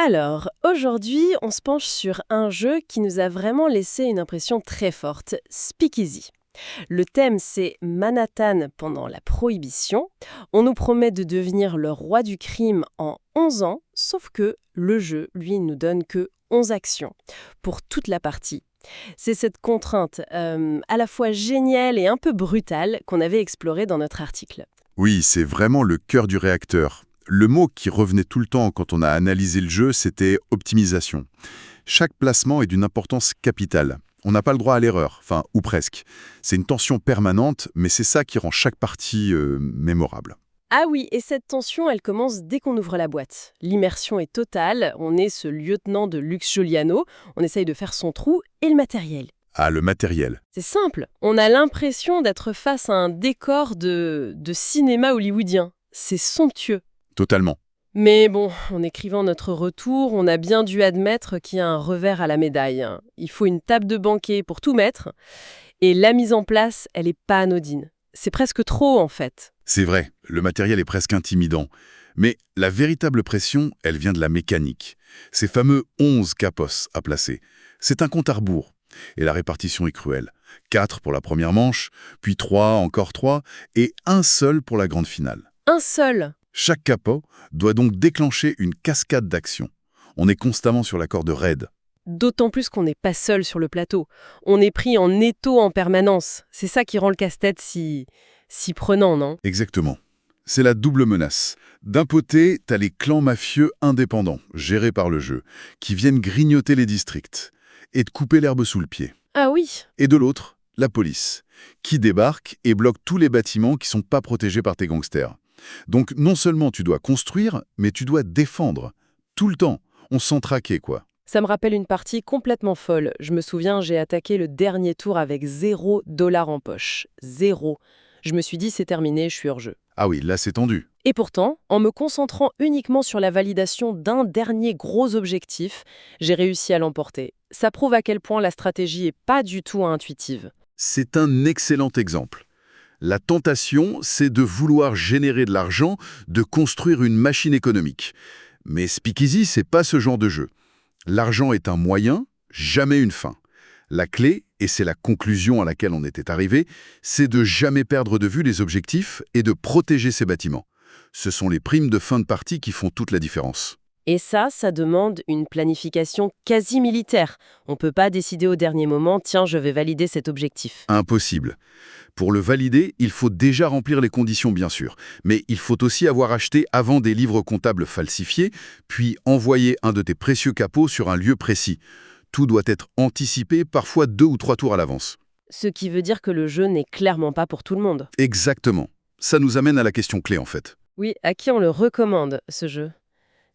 Alors, aujourd'hui, on se penche sur un jeu qui nous a vraiment laissé une impression très forte, Speakeasy. Le thème, c'est Manhattan pendant la Prohibition. On nous promet de devenir le roi du crime en 11 ans, sauf que le jeu, lui, nous donne que 11 actions pour toute la partie. C'est cette contrainte à la fois géniale et un peu brutale qu'on avait explorée dans notre article. Oui, c'est vraiment le cœur du réacteur. Le mot qui revenait tout le temps quand on a analysé le jeu, c'était optimisation. Chaque placement est d'une importance capitale. On n'a pas le droit à l'erreur, enfin, ou presque. C'est une tension permanente, mais c'est ça qui rend chaque partie mémorable. Ah oui, et cette tension, elle commence dès qu'on ouvre la boîte. L'immersion est totale, on est ce lieutenant de Lux Giuliano, on essaye de faire son trou et le matériel. Ah, le matériel. C'est simple, on a l'impression d'être face à un décor de cinéma hollywoodien. C'est somptueux. Totalement. Mais bon, en écrivant notre retour, on a bien dû admettre qu'il y a un revers à la médaille. Il faut une table de banquet pour tout mettre, et la mise en place, elle n'est pas anodine. C'est presque trop, en fait. C'est vrai, le matériel est presque intimidant. Mais la véritable pression, elle vient de la mécanique. Ces fameux 11 capos à placer. C'est un compte à rebours. Et la répartition est cruelle. 4 pour la première manche, puis 3, encore 3, et un seul pour la grande finale. Un seul. Chaque capot doit donc déclencher une cascade d'actions. On est constamment sur la corde raide. D'autant plus qu'on n'est pas seul sur le plateau. On est pris en étau en permanence. C'est ça qui rend le casse-tête si prenant, non? Exactement. C'est la double menace. D'un côté, t'as les clans mafieux indépendants, gérés par le jeu, qui viennent grignoter les districts et te couper l'herbe sous le pied. Ah oui. Et de l'autre, la police, qui débarque et bloque tous les bâtiments qui sont pas protégés par tes gangsters. Donc non seulement tu dois construire, mais tu dois défendre. Tout le temps. On se sent traqué, quoi. Ça me rappelle une partie complètement folle. Je me souviens, j'ai attaqué le dernier tour avec $0 en poche. 0. Je me suis dit, c'est terminé, je suis hors jeu. Ah oui, là c'est tendu. Et pourtant, en me concentrant uniquement sur la validation d'un dernier gros objectif, j'ai réussi à l'emporter. Ça prouve à quel point la stratégie est pas du tout intuitive. C'est un excellent exemple. La tentation, c'est de vouloir générer de l'argent, de construire une machine économique. Mais Speakeasy, c'est pas ce genre de jeu. L'argent est un moyen, jamais une fin. La clé, et c'est la conclusion à laquelle on était arrivé, c'est de jamais perdre de vue les objectifs et de protéger ces bâtiments. Ce sont les primes de fin de partie qui font toute la différence. Et ça demande une planification quasi militaire. On ne peut pas décider au dernier moment, tiens, je vais valider cet objectif. Impossible. Pour le valider, il faut déjà remplir les conditions, bien sûr. Mais il faut aussi avoir acheté avant des livres comptables falsifiés, puis envoyer un de tes précieux capots sur un lieu précis. Tout doit être anticipé, parfois 2 ou 3 tours à l'avance. Ce qui veut dire que le jeu n'est clairement pas pour tout le monde. Exactement. Ça nous amène à la question clé, en fait. Oui, à qui on le recommande, ce jeu?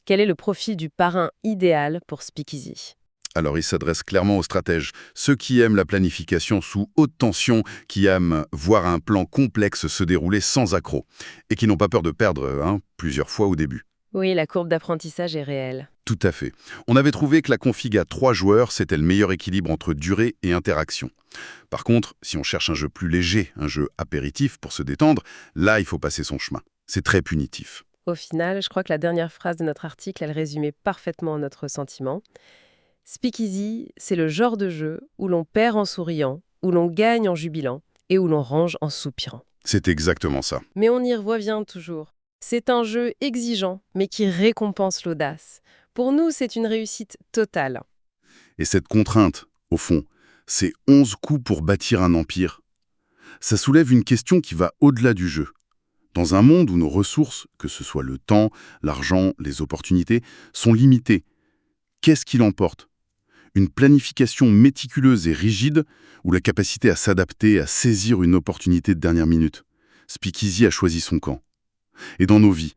Quel est le profil du parrain idéal pour Speakeasy? Alors, il s'adresse clairement aux stratèges, ceux qui aiment la planification sous haute tension, qui aiment voir un plan complexe se dérouler sans accroc, et qui n'ont pas peur de perdre plusieurs fois au début. Oui, la courbe d'apprentissage est réelle. Tout à fait. On avait trouvé que la config à 3 joueurs, c'était le meilleur équilibre entre durée et interaction. Par contre, si on cherche un jeu plus léger, un jeu apéritif pour se détendre, là, il faut passer son chemin. C'est très punitif. Au final, je crois que la dernière phrase de notre article, elle résumait parfaitement notre sentiment. Speakeasy, c'est le genre de jeu où l'on perd en souriant, où l'on gagne en jubilant et où l'on range en soupirant. C'est exactement ça. Mais on y revient toujours. C'est un jeu exigeant, mais qui récompense l'audace. Pour nous, c'est une réussite totale. Et cette contrainte, au fond, c'est 11 coups pour bâtir un empire. Ça soulève une question qui va au-delà du jeu. Dans un monde où nos ressources, que ce soit le temps, l'argent, les opportunités, sont limitées, qu'est-ce qui l'emporte? Une planification méticuleuse et rigide ou la capacité à s'adapter, à saisir une opportunité de dernière minute? Speakeasy a choisi son camp. Et dans nos vies,